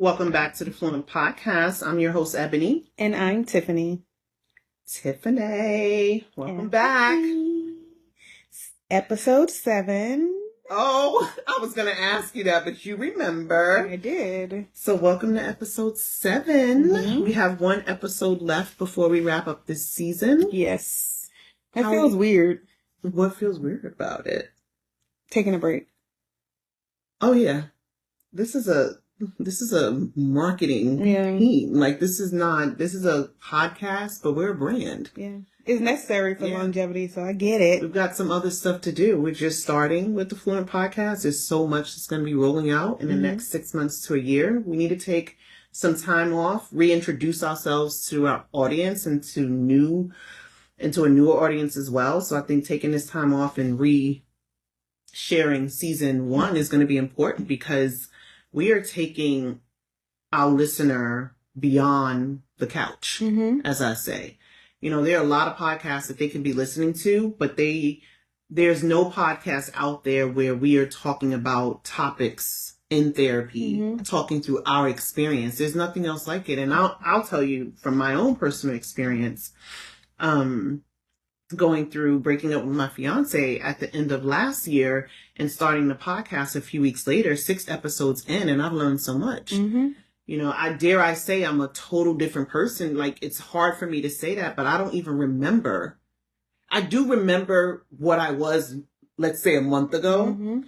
Welcome back to the Fluent Podcast. I'm your host, Ebony. And I'm Tiffany. Tiffany, welcome back. Episode 7. Oh, I was going to ask you that, but you remember. I did. So welcome to episode 7. Mm-hmm. We have one episode left before we wrap up this season. Yes. It feels weird. What feels weird about it? Taking a break. Oh, yeah. This is a marketing team. Like, this is a podcast, but we're a brand. Yeah. It's necessary for longevity, so I get it. We've got some other stuff to do. We're just starting with the Fluent Podcast. There's so much that's going to be rolling out in the next 6 months to a year. We need to take some time off, reintroduce ourselves to our audience and to a newer audience as well. So I think taking this time off and sharing season 1 is going to be important because we are taking our listener beyond the couch, as I say. You know, there are a lot of podcasts that they can be listening to, but there's no podcast out there where we are talking about topics in therapy, talking through our experience. There's nothing else like it. And I'll tell you from my own personal experience, going through breaking up with my fiance at the end of last year and starting the podcast a few weeks later, 6 episodes in, and I've learned so much. You know, I say I'm a total different person. Like, it's hard for me to say that, but I don't even remember. I do remember what I was, let's say, a month ago.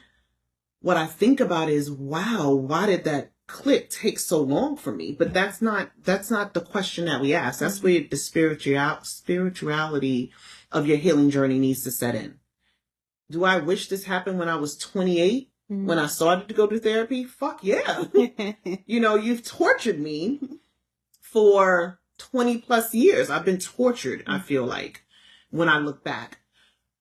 What I think about is, wow, why did that click take so long for me? But that's not the question that we ask. That's where the spirituality of your healing journey needs to set in. Do I wish this happened when I was 28? When I started to go to therapy? Fuck yeah. You know, you've tortured me for 20 plus years. I've been tortured, I feel like, when I look back.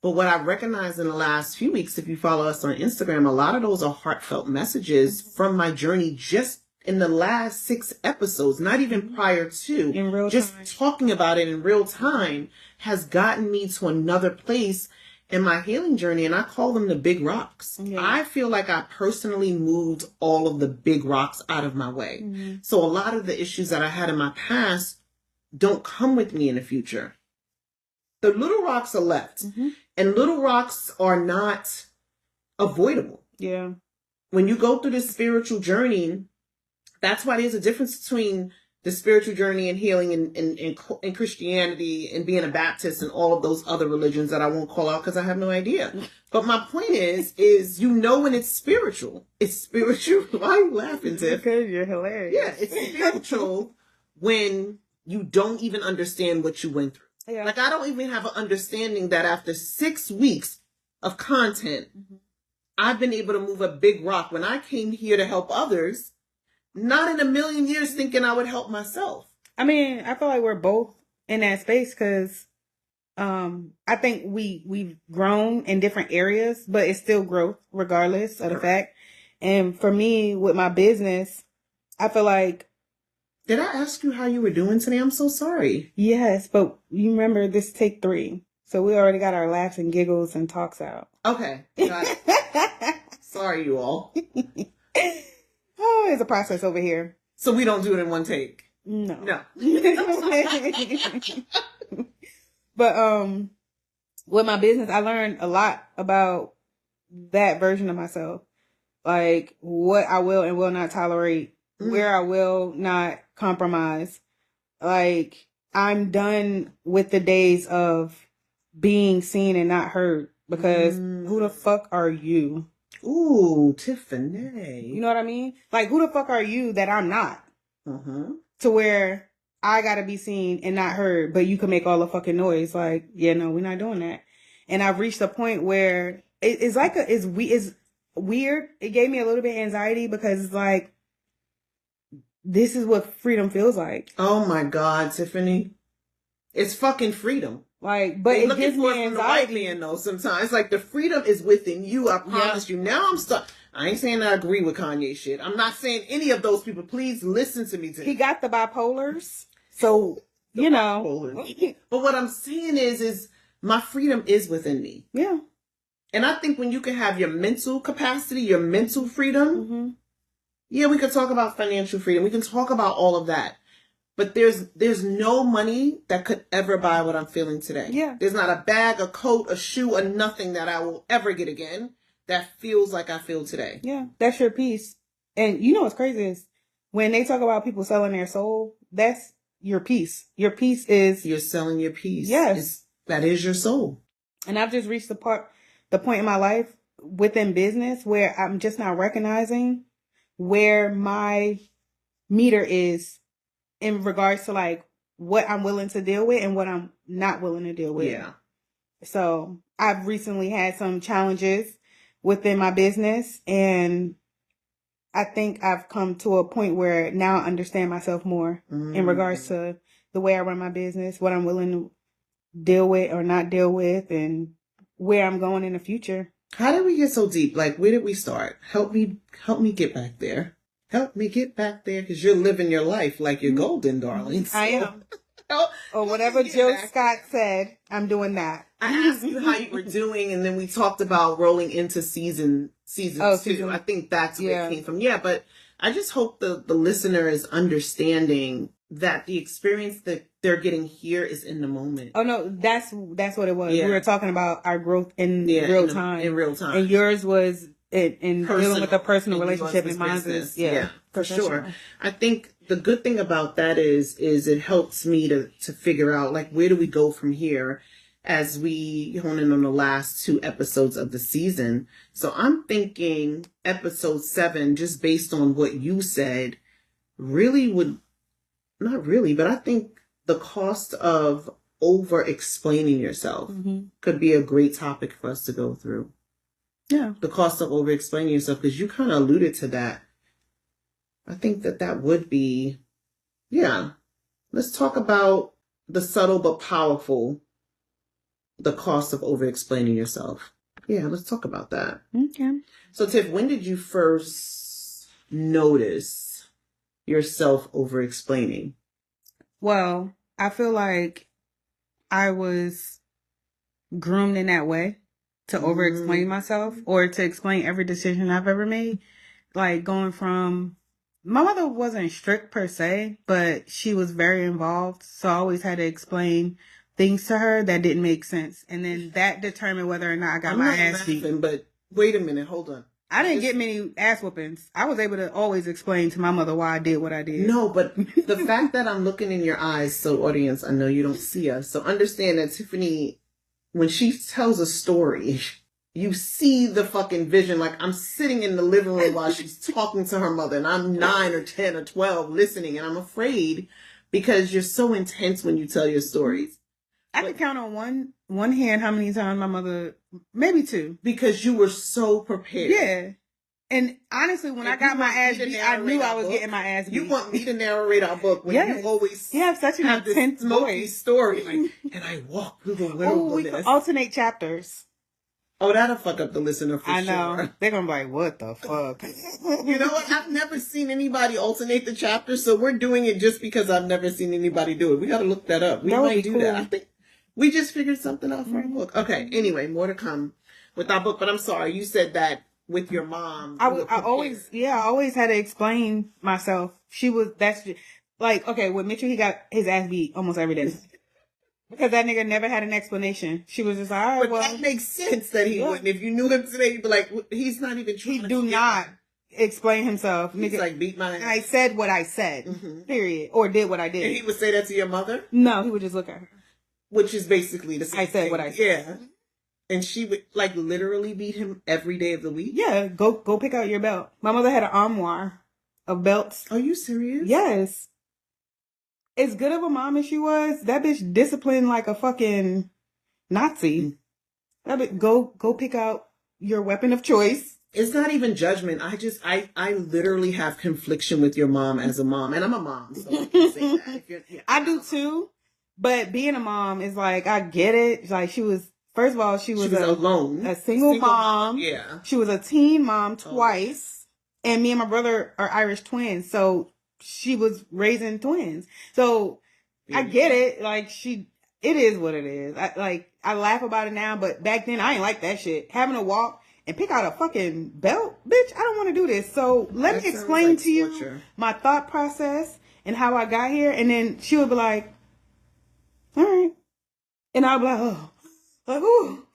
But what I've recognized in the last few weeks, if you follow us on Instagram, a lot of those are heartfelt messages from my journey just in the last 6 episodes, not even prior to. In real just time. Talking about it in real time has gotten me to another place in my healing journey, and I call them the big rocks. I feel like I personally moved all of the big rocks out of my way. So a lot of the issues that I had in my past don't come with me in the future. The little rocks are left, and little rocks are not avoidable. Yeah. When you go through this spiritual journey, that's why there's a difference between the spiritual journey and healing in Christianity and being a Baptist and all of those other religions that I won't call out because I have no idea. But my point is you know when it's spiritual. It's spiritual. Why are you laughing, Tiff? Because you're hilarious. Yeah, it's spiritual when you don't even understand what you went through. Yeah. Like, I don't even have an understanding that after 6 weeks of content, I've been able to move a big rock. When I came here to help others, not in a million years thinking I would help myself. I mean, I feel like we're both in that space because I think we've grown in different areas, but it's still growth regardless of the fact. And for me, with my business, I feel like... Did I ask you how you were doing today? I'm so sorry. Yes, but you remember this take 3. So we already got our laughs and giggles and talks out. Okay. Got it. Sorry, you all. Oh, it's a process over here. So we don't do it in one take? No. But with my business, I learned a lot about that version of myself. Like, what I will and will not tolerate, where I will not compromise. Like, I'm done with the days of being seen and not heard because who the fuck are you? Ooh, Tiffany. You know what I mean? Like, who the fuck are you that I'm not? To where I gotta be seen and not heard, but you can make all the fucking noise. Like, yeah, no, we're not doing that. And I've reached a point where it's weird. It gave me a little bit of anxiety because it's like, this is what freedom feels like. Oh my God, Tiffany. It's fucking freedom. Like, but it gives me anxiety. The white man, though, sometimes. Like, the freedom is within you, I promise you. Now I'm stuck. I ain't saying I agree with Kanye shit. I'm not saying any of those people. Please listen to me. He got the bipolars. So, you know. But what I'm saying is my freedom is within me. Yeah. And I think when you can have your mental capacity, your mental freedom, Yeah, we could talk about financial freedom. We can talk about all of that. But there's no money that could ever buy what I'm feeling today. Yeah. There's not a bag, a coat, a shoe, or nothing that I will ever get again that feels like I feel today. Yeah, that's your peace. And you know what's crazy is when they talk about people selling their soul, that's your peace. Your peace is... You're selling your peace. Yes. That is your soul. And I've just reached the point in my life within business where I'm just now recognizing where my meter is in regards to like what I'm willing to deal with and what I'm not willing to deal with. Yeah. So I've recently had some challenges within my business, and I think I've come to a point where now I understand myself more in regards to the way I run my business, what I'm willing to deal with or not deal with, and where I'm going in the future. How did we get so deep? Like, where did we start? Help me get back there. Help me get back there, because you're living your life like you're golden, darling. So. I am. Or whatever Jill Scott said, I'm doing that. I asked you how you were doing, and then we talked about rolling into season two. I think that's where it came from. Yeah, but I just hope the listener is understanding that the experience that they're getting here is in the moment. Oh no, that's what it was. Yeah. We were talking about our growth in real time. In real time. And yours was in dealing with a personal relationship, and mine is for sure. I think the good thing about that is it helps me to figure out, like, where do we go from here as we hone in on the last 2 episodes of the season. So I'm thinking episode 7, just based on what you said, really would, not really, but I think the cost of over explaining yourself could be a great topic for us to go through. Yeah. The cost of over explaining yourself, because you kind of alluded to that. I think that would be, yeah. Let's talk about the subtle but powerful, the cost of over explaining yourself. Yeah, let's talk about that. Okay. So Tiff, when did you first notice yourself over explaining? Well, I feel like I was groomed in that way to over explain myself or to explain every decision I've ever made. Like going from, my mother wasn't strict per se, but she was very involved. So I always had to explain things to her that didn't make sense. And then that determined whether or not I got my ass beat. But wait a minute, hold on. I didn't get many ass whoopings. I was able to always explain to my mother why I did what I did. No, but the fact that I'm looking in your eyes, so audience, I know you don't see us. So understand that Tiffany, when she tells a story, you see the fucking vision. Like, I'm sitting in the living room while she's talking to her mother, and I'm 9 or 10 or 12 listening, and I'm afraid because you're so intense when you tell your stories. I can count on one hand how many times my mother, maybe 2. Because you were so prepared. Yeah. And honestly, when I got my ass beat, I knew I was getting my ass beat. You want me to narrate our book when you always have such an intense voice. Story. Like, and I walk through the wilderness. We could alternate chapters. Oh, that'll fuck up the listener for sure. I know. They're going to be like, what the fuck? You know what? I've never seen anybody alternate the chapters, so we're doing it just because I've never seen anybody do it. We got to look that up. We might do that. I think we just figured something out for our book. Okay, anyway, more to come with our book. But I'm sorry, you said that with your mom. I always had to explain myself. With Mitchell, he got his ass beat almost every day. Because that nigga never had an explanation. She was just like, all right, but that makes sense that he wouldn't. If you knew him today, you'd be like, he's not even trying to do not explain himself. He's like, beat my ass. I said what I said, period. Or did what I did. And he would say that to your mother? No, he would just look at her. Which is basically the same I said thing. what I said. Yeah. And she would, like, literally beat him every day of the week? Yeah, go pick out your belt. My mother had an armoire of belts. Are you serious? Yes. As good of a mom as she was, that bitch disciplined like a fucking Nazi. That bitch, go pick out your weapon of choice. It's not even judgment. I literally have confliction with your mom as a mom. And I'm a mom, so I can say that. I do too. But being a mom is like, I get it. Like, she was alone. A single mom. Yeah. She was a teen mom twice. And me and my brother are Irish twins. So she was raising twins. So I get it. Like, it is what it is. I laugh about it now, but back then I ain't like that shit. Having to walk and pick out a fucking belt, bitch, I don't want to do this. So let me explain to you my thought process and how I got here. And then she would be like, all right. And I'll be like, oh, like, ooh.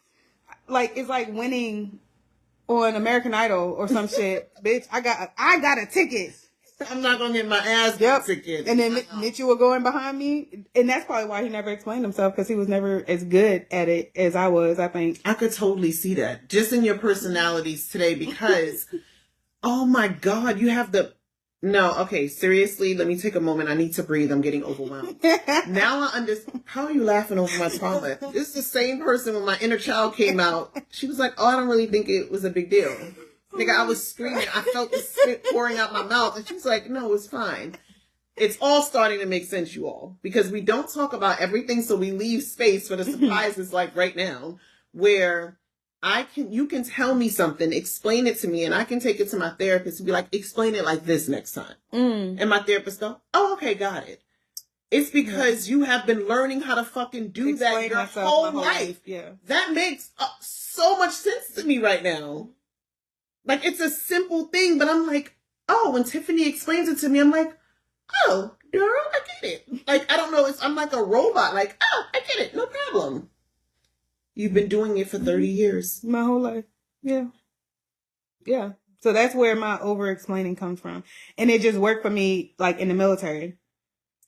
Like, it's like winning on American Idol or some shit. Bitch, I got a ticket. I'm not gonna get my ass ticket. And then Mitchell was going behind me, and that's probably why he never explained himself, because he was never as good at it as I was. I think I could totally see that just in your personalities today, because oh my God, you have the okay, seriously, let me take a moment. I need to breathe. I'm getting overwhelmed. Now I understand. How are you laughing over my trauma? This is the same person when my inner child came out. She was like, oh, I don't really think it was a big deal. Nigga, I was screaming. I felt the spit pouring out my mouth. And she was like, no, it's fine. It's all starting to make sense, you all. Because we don't talk about everything, so we leave space for the surprises like right now, where you can tell me something, explain it to me, and I can take it to my therapist and be like, explain it like this next time. And my therapist go, oh, okay, got it. It's because you have been learning how to fucking do that your whole life. Yeah. That makes so much sense to me right now. Like, it's a simple thing, but I'm like, oh, when Tiffany explains it to me, I'm like, oh, girl, I get it. Like, I don't know, I'm like a robot. Like, oh, I get it, no problem. You've been doing it for 30 years. My whole life. Yeah. Yeah. So that's where my over-explaining comes from. And it just worked for me, like, in the military.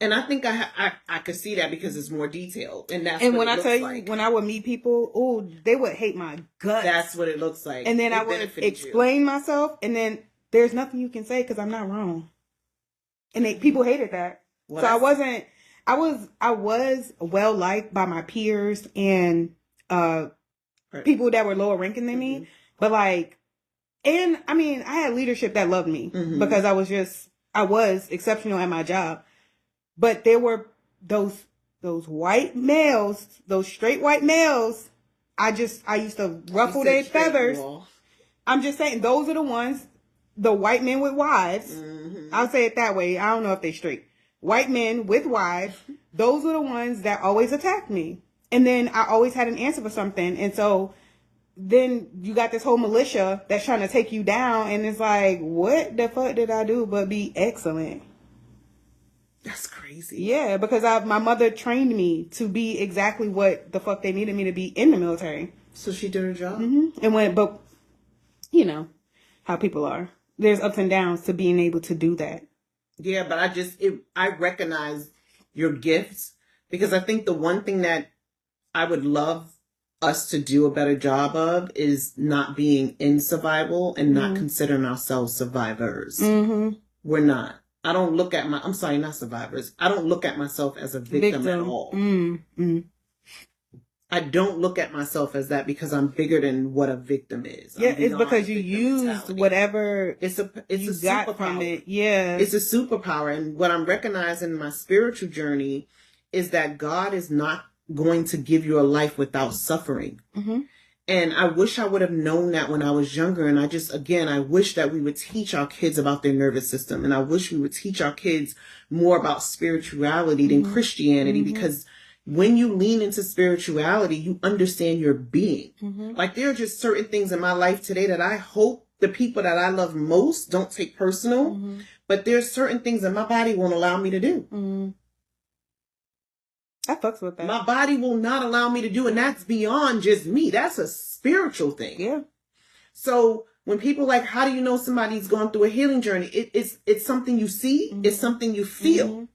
And I think I could see that because it's more detailed. And that's and what when it I looks tell you, like. when I would meet people, oh, they would hate my guts. That's what it looks like. And then I would explain myself, and then there's nothing you can say because I'm not wrong. And people hated that. Well, so I was well liked by my peers and people that were lower ranking than me. But like, and I mean, I had leadership that loved me because I was exceptional at my job. But there were those white males, those straight white males. I used to ruffle their feathers. I'm just saying, those are the ones, the white men with wives. I'll say it that way. I don't know if they straight. White men with wives. Those are the ones that always attacked me. And then I always had an answer for something. And so then you got this whole militia that's trying to take you down. And it's like, what the fuck did I do but be excellent? That's crazy. Yeah, because my mother trained me to be exactly what the fuck they needed me to be in the military. So she did her job. But you know how people are. There's ups and downs to being able to do that. Yeah, but I recognize your gifts, because I think the one thing that I would love us to do a better job of is not being in survival and not considering ourselves survivors. We're not. I don't look at not survivors. I don't look at myself as a victim at all. I don't look at myself as that because I'm bigger than what a victim is. Yeah, it's because you used whatever it's a got superpower from it. Yeah. It's a superpower. And what I'm recognizing in my spiritual journey is that God is not going to give you a life without suffering. And I wish I would have known that when I was younger. And I wish that we would teach our kids about their nervous system. And I wish we would teach our kids more about spirituality than Christianity, because when you lean into spirituality, you understand your being. Like, there are just certain things in my life today that I hope the people that I love most don't take personal, but there's certain things that my body won't allow me to do. I fucks with that. My body will not allow me to do, and that's beyond just me. That's a spiritual thing. Yeah. So when people like, how do you know somebody's going through a healing journey? It's something you see. It's something you feel.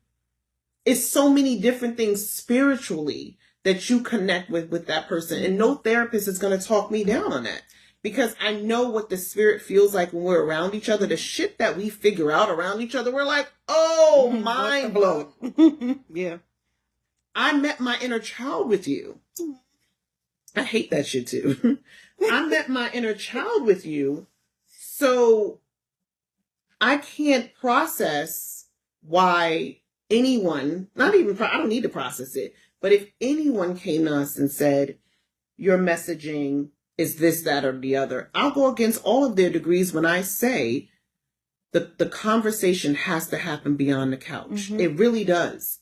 It's so many different things spiritually that you connect with that person. And no therapist is going to talk me down on that, because I know what the spirit feels like when we're around each other. The shit that we figure out around each other, we're like, oh, mind blown. Yeah. I met my inner child with you. I hate that shit too. I met my inner child with you. So I can't process why anyone, I don't need to process it, but if anyone came to us and said, your messaging is this, that, or the other, I'll go against all of their degrees when I say that the conversation has to happen beyond the couch. It really does.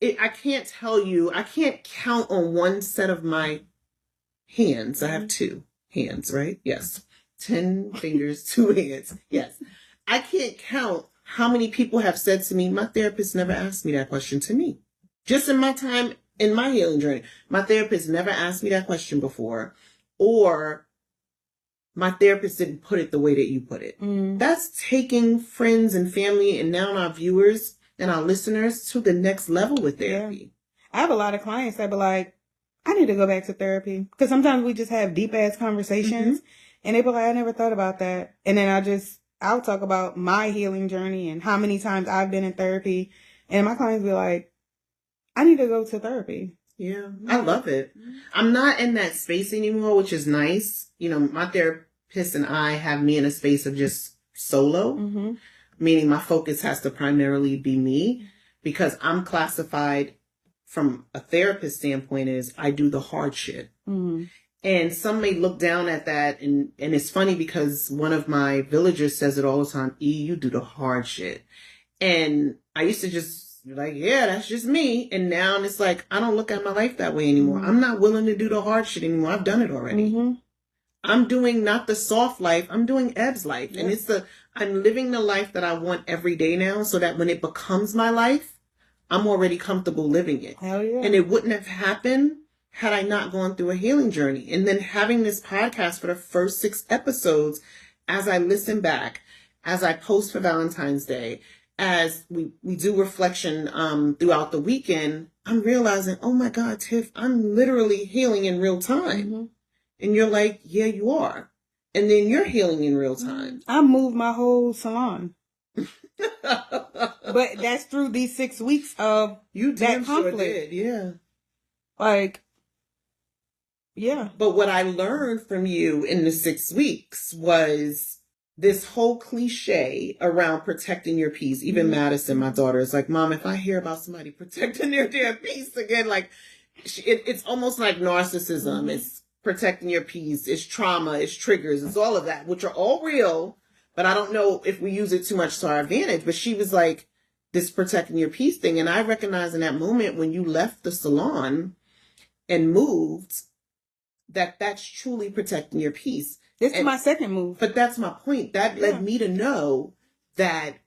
I can't tell you, I can't count on one set of my hands. I have two hands, right? Yes. 10 fingers, 2 hands. Yes. I can't count how many people have said to me, my therapist never asked me that question to me. Just in my time in my healing journey, my therapist never asked me that question before, or my therapist didn't put it the way that you put it. That's taking friends and family and now our viewers and our listeners to the next level with therapy. Yeah. I have a lot of clients that be like, I need to go back to therapy. Because sometimes we just have deep ass conversations and they be like, I never thought about that. And then I'll talk about my healing journey and how many times I've been in therapy. And my clients be like, I need to go to therapy. Yeah, I love it. I'm not in that space anymore, which is nice. You know, my therapist and I have me in a space of just solo, meaning my focus has to primarily be me, because I'm classified from a therapist standpoint as I do the hard shit. And some may look down at that, and it's funny because one of my villagers says it all the time, E, you do the hard shit. And I used to just be like, yeah, that's just me. And now it's like, I don't look at my life that way anymore. I'm not willing to do the hard shit anymore. I've done it already. I'm doing not the soft life. I'm doing Eb's life. Yeah. And I'm living the life that I want every day now, so that when it becomes my life, I'm already comfortable living it. Hell yeah. And it wouldn't have happened had I not gone through a healing journey. And then having this podcast for the first 6 episodes, as I listen back, as I post for Valentine's Day, as we do reflection throughout the weekend, I'm realizing, oh my God, Tiff, I'm literally healing in real time. And you're like, yeah, you are. And then you're healing in real time. I moved my whole salon. But that's through these 6 weeks of that conflict. Sure did, yeah. Like, yeah. But what I learned from you in the 6 weeks was this whole cliche around protecting your peace. Even Madison, my daughter, is like, Mom, if I hear about somebody protecting their damn peace again, like, it's almost like narcissism. It's protecting your peace. It's trauma. It's triggers. It's all of that, which are all real. But I don't know if we use it too much to our advantage. But she was like, this protecting your peace thing. And I recognized in that moment when you left the salon and moved, that's truly protecting your peace. This is my second move. But that's my point. That led me to know that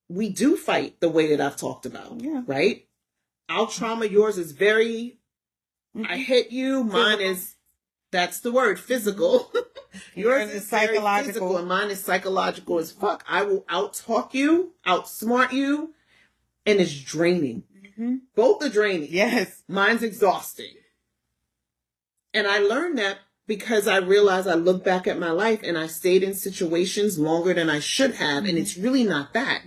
we do fight the way that I've talked about. Yeah. Right? Our trauma, yours is very, I hit you. Mine is, that's the word, physical. Yours is psychological. Physical, and mine is psychological as fuck. I will out-talk you, outsmart you, and it's draining. Both are draining. Yes. Mine's exhausting. And I learned that because I realized I looked back at my life and I stayed in situations longer than I should have. And it's really not that.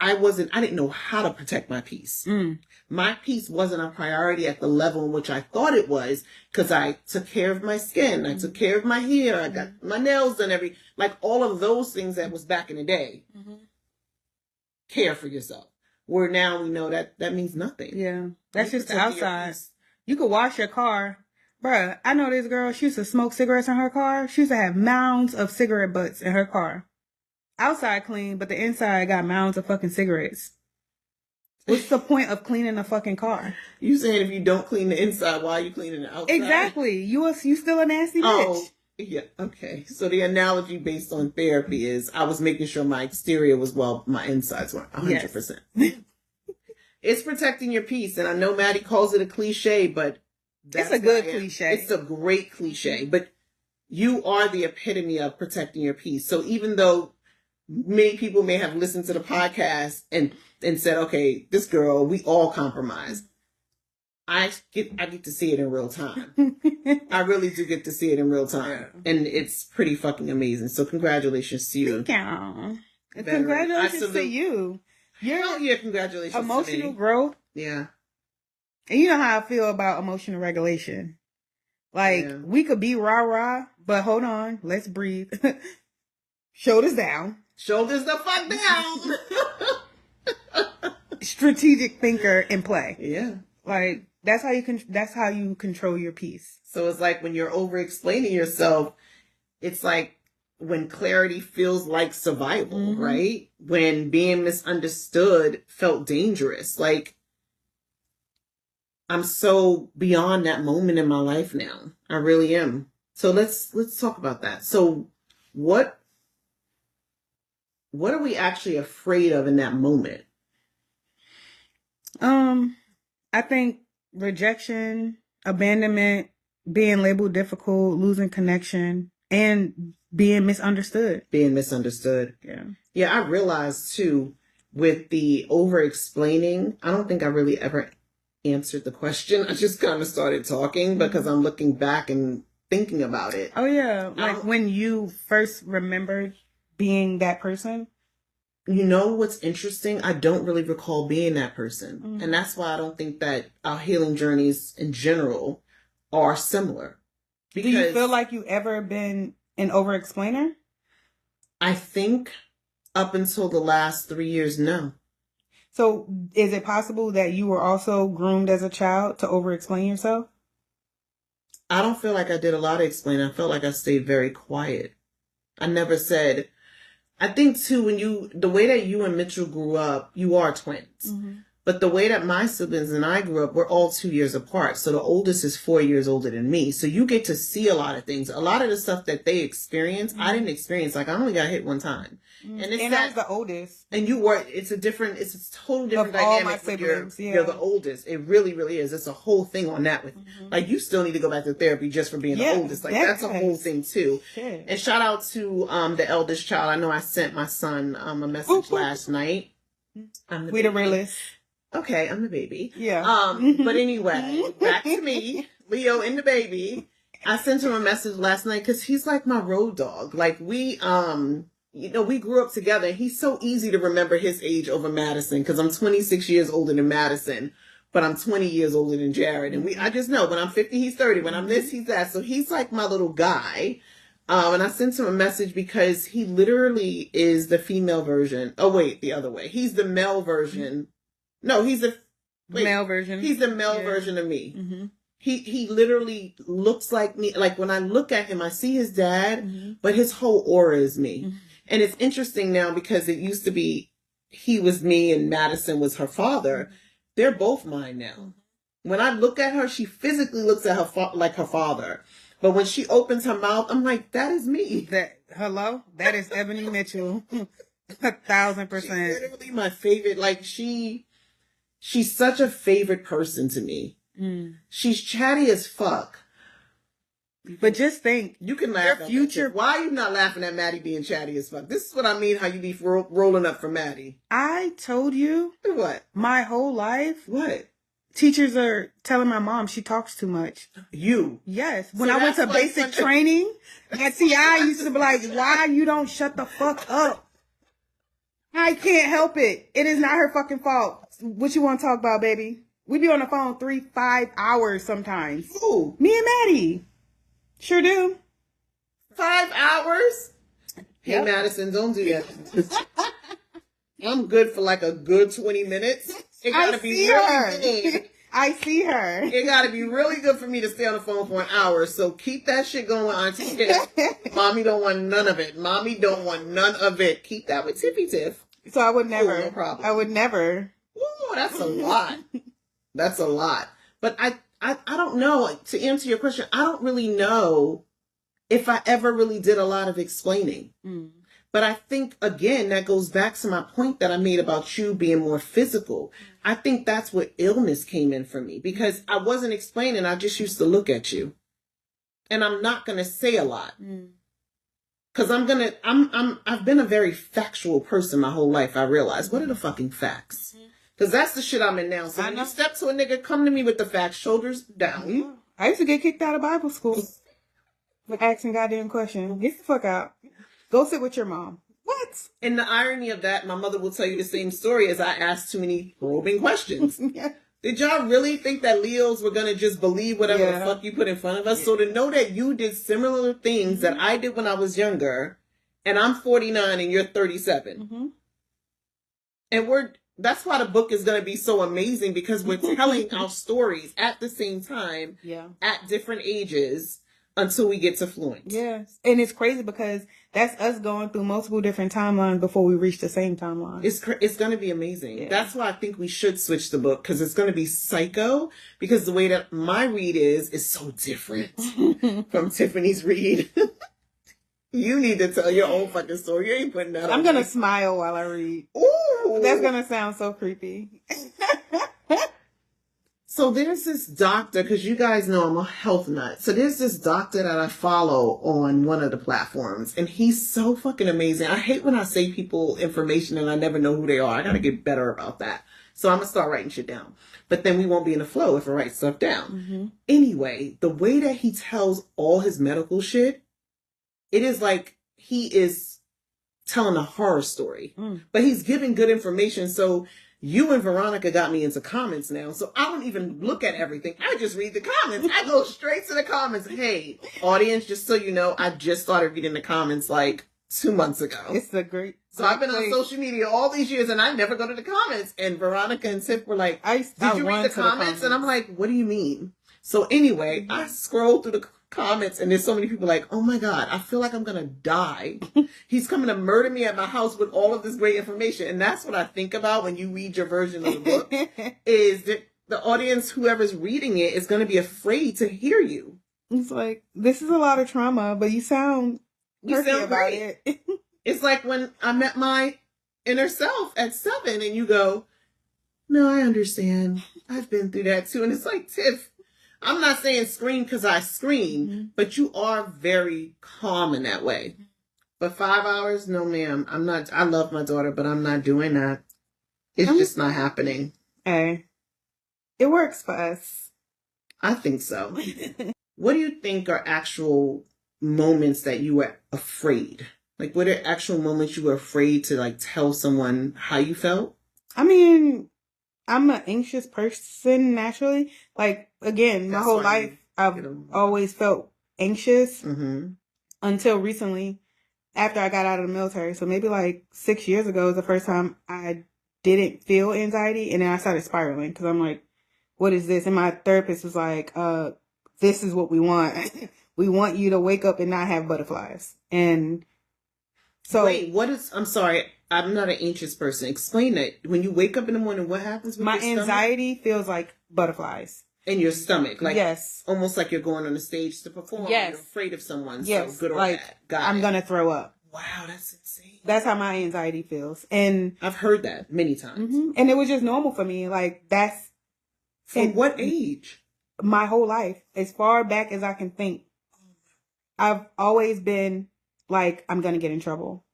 I didn't know how to protect my peace. My peace wasn't a priority at the level in which I thought it was, because I took care of my skin. I took care of my hair. I got my nails done like all of those things that was back in the day. Care for yourself. Where now we know that means nothing. Yeah. That's just the outside. You could wash your car. Bruh, I know this girl, she used to smoke cigarettes in her car. She used to have mounds of cigarette butts in her car. Outside clean, but the inside got mounds of fucking cigarettes. What's the point of cleaning a fucking car? You saying if you don't clean the inside, why are you cleaning the outside? Exactly. You still a nasty bitch. Oh, yeah. Okay. So the analogy based on therapy is I was making sure my exterior was my insides were 100%. Yes. It's protecting your peace. And I know Maddie calls it a cliche, but it's a good cliche. It's a great cliche, but you are the epitome of protecting your peace. So even though many people may have listened to the podcast and said, okay, this girl, we all compromise, I get to see it in real time. I really do get to see it in real time. And it's pretty fucking amazing. So congratulations to you. Thank you. Congratulations to you. Congratulations emotional to me. Growth. Yeah. And you know how I feel about emotional regulation. Like, we could be rah-rah, but hold on. Let's breathe. Shoulders down. Shoulders the fuck down. Strategic thinker in play. Yeah. Like, that's how you control your peace. So it's like when you're over-explaining yourself, it's like when clarity feels like survival, right? When being misunderstood felt dangerous. Like, I'm so beyond that moment in my life now. I really am. So let's talk about that. So what are we actually afraid of in that moment? I think rejection, abandonment, being labeled difficult, losing connection, and being misunderstood. Yeah. Yeah, I realized too, with the over-explaining, I don't think I really ever answered the question. I just kind of started talking because I'm looking back and thinking about it. Oh, yeah. Like when you first remembered being that person. You know what's interesting? I don't really recall being that person. Mm-hmm. And that's why I don't think that our healing journeys in general are similar. Because do you feel like you ever been an over-explainer? I think up until the last 3 years, no. So is it possible that you were also groomed as a child to over-explain yourself? I don't feel like I did a lot of explaining. I felt like I stayed very quiet. I never said... I think too, the way that you and Mitchell grew up, you are twins. Mm-hmm. But the way that my siblings and I grew up, we're all 2 years apart. So the oldest is 4 years older than me. So you get to see a lot of things. A lot of the stuff that they experience, I didn't experience. Like, I only got hit one time. And I was the oldest. And you were, it's a total different dynamic. All my siblings, you're the oldest. It really, really is. It's a whole thing on that with, like, you still need to go back to therapy just for being the oldest. Like, that's a whole thing too. Shit. And shout out to, the eldest child. I know I sent my son, a message last night. We the realest. Okay, I'm the baby. Yeah. But anyway, back to me, Leo and the baby. I sent him a message last night because he's like my road dog. Like we grew up together. He's so easy to remember his age over Madison because I'm 26 years older than Madison, but I'm 20 years older than Jared. And I just know when I'm 50, he's 30. When I'm this, he's that. So he's like my little guy. And I sent him a message because he literally is the female version. Oh, wait, the other way. He's the male version. No, he's the male version. He's the male version of me. Mm-hmm. He literally looks like me. Like when I look at him, I see his dad, but his whole aura is me. Mm-hmm. And it's interesting now because it used to be he was me and Madison was her father. Mm-hmm. They're both mine now. Mm-hmm. When I look at her, she physically looks at her like her father. But when she opens her mouth, I'm like, that is me. That is Ebony Mitchell. 1,000%. She's literally my favorite. Like she's such a favorite person to me. Mm. She's chatty as fuck. But just think, you can laugh at future. Why are you not laughing at Maddie being chatty as fuck? This is what I mean. How you be rolling up for Maddie? I told you what my whole life. What? Teachers are telling my mom she talks too much. You? Yes. When I went to basic training at TI, I used to be like, why you don't shut the fuck up? I can't help it. It is not her fucking fault. What you want to talk about, baby? We be on the phone 3-5 hours sometimes. Who? Me and Maddie. Sure do. 5 hours? Hey, Madison, don't do that. I'm good for like a good 20 minutes. It gotta be really good. I see her. It gotta be really good for me to stay on the phone for an hour. So keep that shit going, Auntie Tiff. Mommy don't want none of it. Mommy don't want none of it. Keep that with Tiffy Tiff. So I would never. No problem. I would never. Ooh, that's a lot. That's a lot. But I don't know. To answer your question, I don't really know if I ever really did a lot of explaining. Mm. But I think, again, that goes back to my point that I made about you being more physical. I think that's where illness came in for me because I wasn't explaining. I just used to look at you. And I'm not going to say a lot. Because I've been a very factual person my whole life. I realize, what are the fucking facts? Because that's the shit I'm in now. So when you step to a nigga, come to me with the facts, shoulders down. I used to get kicked out of Bible school for asking goddamn questions. Get the fuck out. Go sit with your mom. What? And the irony of that, my mother will tell you the same story as I asked too many probing questions. Yeah. Did y'all really think that Leos were going to just believe whatever the fuck you put in front of us? Yeah. So to know that you did similar things that I did when I was younger, and I'm 49 and you're 37. And that's why the book is going to be so amazing because we're telling our stories at the same time, at different ages. until we get to Fluent. Yes. And it's crazy because that's us going through multiple different timelines before we reach the same timeline. It's going to be amazing. Yeah. That's why I think we should switch the book, because it's going to be psycho, because the way that my read is so different from Tiffany's read. You need to tell your own fucking story. You ain't putting that on. I'm going to smile while I read. Ooh. That's going to sound so creepy. So there's this doctor, because you guys know I'm a health nut. So there's this doctor that I follow on one of the platforms, and he's so fucking amazing. I hate when I say people information and I never know who they are. I got to get better about that. So I'm going to start writing shit down. But then we won't be in the flow if I write stuff down. Mm-hmm. Anyway, the way that he tells all his medical shit, it is like he is telling a horror story. But he's giving good information. So you and Veronica got me into comments now, so I don't even look at everything. I just read the comments. I go straight to the comments. Hey, audience, just so you know, I just started reading the comments like 2 months ago. It's a great... So I've been on social media all these years, and I never go to the comments. And Veronica and Tiff were like, did you read the comments? And I'm like, what do you mean? So anyway, I scroll through the comments, and there's so many people like, oh my God, I feel like I'm going to die. He's coming to murder me at my house with all of this great information. And that's what I think about when you read your version of the book, is that the audience, whoever's reading it, is going to be afraid to hear you. It's like, this is a lot of trauma, but you sound about great. It. It's like when I met my inner self at 7, and you go, no, I understand. I've been through that too. And it's like, Tiff, I'm not saying scream because I scream, but you are very calm in that way. But 5 hours, no, ma'am. I'm not. I love my daughter, but I'm not doing that. It's just not happening. Hey, it works for us. I think so. What do you think are actual moments that you were afraid? Like, what are actual moments you were afraid to like tell someone how you felt? I mean, I'm an anxious person naturally. Like, again, my whole life, I've always felt anxious until recently, after I got out of the military. So maybe like 6 years ago was the first time I didn't feel anxiety. And then I started spiraling because I'm like, what is this? And my therapist was like, this is what we want. We want you to wake up and not have butterflies. And so... Wait, I'm sorry. I'm not an anxious person. Explain that. When you wake up in the morning, what happens with my your stomach? anxiety feels like butterflies. In your stomach. Like, yes. Almost like you're going on the stage to perform. Yes. You're afraid of someone. Yes. So good or like, bad. Got I'm going to throw up. Wow, that's insane. That's how my anxiety feels. And I've heard that many times. And it was just normal for me. Like, that's... From what age? My whole life. As far back as I can think. I've always been like, I'm going to get in trouble.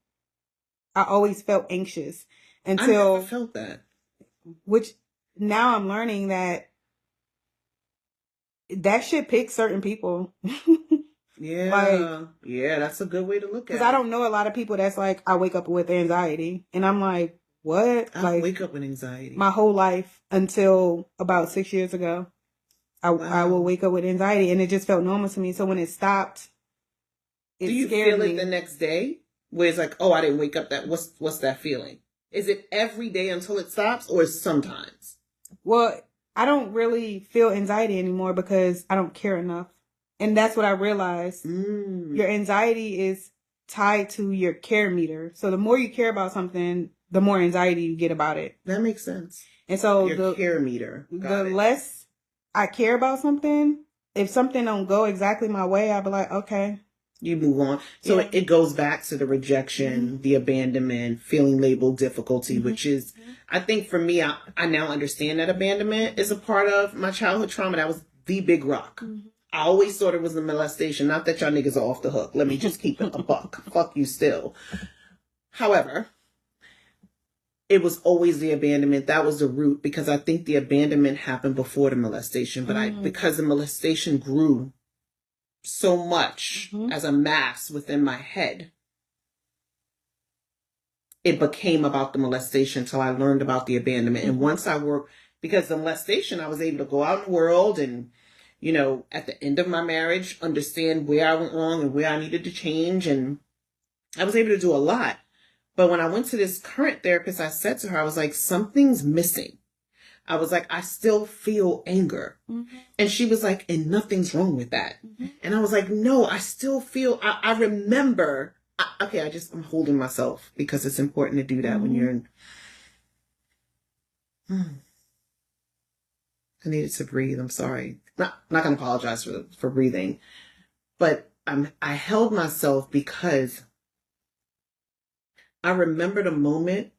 I always felt anxious until... I never felt that. Which now I'm learning that shit picks certain people. Yeah. Yeah, that's a good way to look at it. Because I don't know a lot of people that's like, I wake up with anxiety. And I'm like, what? I wake up with anxiety. My whole life until about 6 years ago. I will wake up with anxiety. And it just felt normal to me. So when it stopped, it Do you scared feel me. it the next day? Where it's like, oh, I didn't wake up. What's that feeling? Is it every day until it stops, or sometimes? Well, I don't really feel anxiety anymore because I don't care enough. And that's what I realized. Your anxiety is tied to your care meter. So the more you care about something, the more anxiety you get about it. That makes sense. And so your care meter. The less I care about something, if something don't go exactly my way, I'll be like, okay. You move on. So it goes back to the rejection, the abandonment, feeling labeled difficulty, which is, I think for me, I now understand that abandonment is a part of my childhood trauma. That was the big rock. I always thought it was the molestation. Not that y'all niggas are off the hook. Let me just keep it a buck. Fuck you still. However, it was always the abandonment. That was the root, because I think the abandonment happened before the molestation. But because the molestation grew so much as a mass within my head, it became about the molestation until I learned about the abandonment. And once I worked, because the molestation, I was able to go out in the world and, you know, at the end of my marriage, understand where I went wrong and where I needed to change. And I was able to do a lot. But when I went to this current therapist, I said to her, I was like, something's missing. I was like, I still feel anger. Mm-hmm. And she was like, and nothing's wrong with that. Mm-hmm. And I was like, no, I still feel, I remember, I'm holding myself because it's important to do that mm-hmm. when you're in. I needed to breathe. I'm sorry. Not going to apologize for breathing, but I held myself because I remembered a moment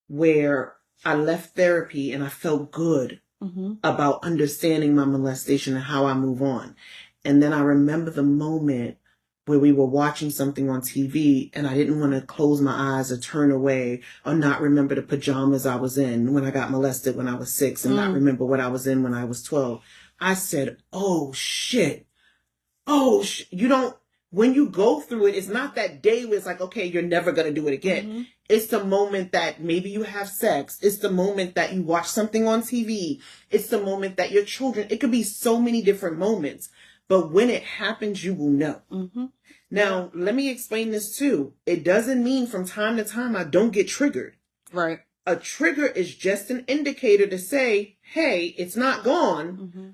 where I left therapy and I felt good mm-hmm. about understanding my molestation and how I move on. And then I remember the moment where we were watching something on TV and I didn't want to close my eyes or turn away or not remember the pajamas I was in when I got molested when I was 6 and not remember what I was in when I was 12. I said, oh shit. When you go through it, it's not that day where it's like, okay, you're never going to do it again. Mm-hmm. It's the moment that maybe you have sex. It's the moment that you watch something on TV. It's the moment that your children, it could be so many different moments. But when it happens, you will know. Mm-hmm. Now, let me explain this too. It doesn't mean from time to time I don't get triggered. Right. A trigger is just an indicator to say, hey, it's not gone, mm-hmm.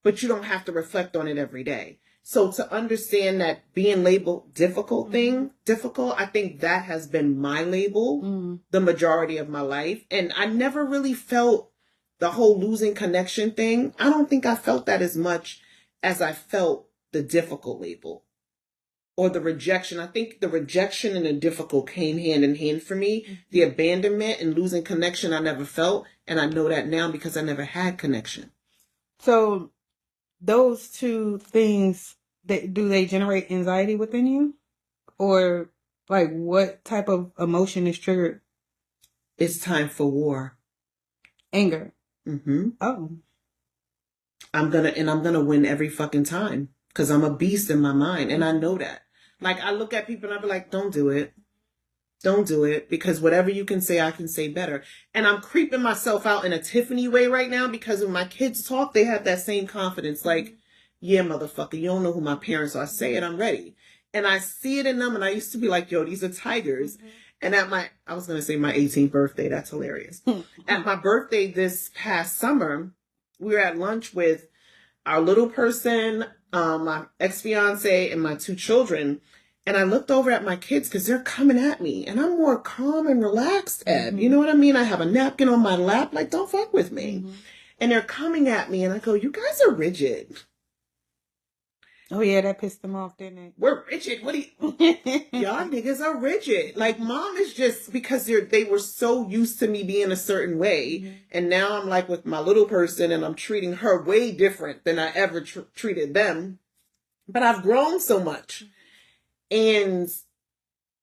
but you don't have to reflect on it every day. So to understand that being labeled difficult, I think that has been my label the majority of my life. And I never really felt the whole losing connection thing. I don't think I felt that as much as I felt the difficult label or the rejection. I think the rejection and the difficult came hand in hand for me. Mm-hmm. The abandonment and losing connection I never felt. And I know that now because I never had connection. So those two things, do they generate anxiety within you? Or like what type of emotion is triggered? It's time for war. Anger. Mm-hmm. Oh. I'm gonna win every fucking time because I'm a beast in my mind. And I know that. Like I look at people and I be like, don't do it. Don't do it because whatever you can say, I can say better. And I'm creeping myself out in a Tiffany way right now because when my kids talk, they have that same confidence. Like, yeah, motherfucker, you don't know who my parents are. Say it, I'm ready. And I see it in them. And I used to be like, yo, these are tigers. Mm-hmm. And I was going to say my 18th birthday. That's hilarious. At my birthday this past summer, we were at lunch with our little person, my ex-fiance, and my 2 children. And I looked over at my kids because they're coming at me. And I'm more calm and relaxed, Ed. Mm-hmm. You know what I mean? I have a napkin on my lap. Like, don't fuck with me. Mm-hmm. And they're coming at me. And I go, you guys are rigid. Oh, yeah, that pissed them off, didn't it? We're rigid. What do you... Y'all niggas are rigid. Like, mom is just... Because they were so used to me being a certain way. Mm-hmm. And now I'm like with my little person and I'm treating her way different than I ever treated them. But I've grown so much. And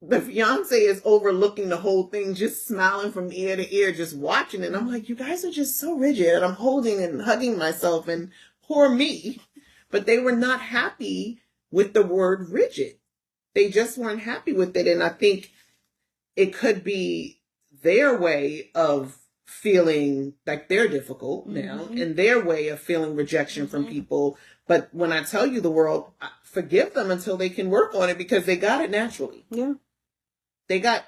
the fiance is overlooking the whole thing, just smiling from ear to ear, just watching it. And I'm like, you guys are just so rigid. And I'm holding and hugging myself and poor me. But they were not happy with the word rigid. They just weren't happy with it. And I think it could be their way of feeling like they're difficult now and their way of feeling rejection from people. But when I tell you the world, forgive them until they can work on it because they got it naturally. Yeah. They got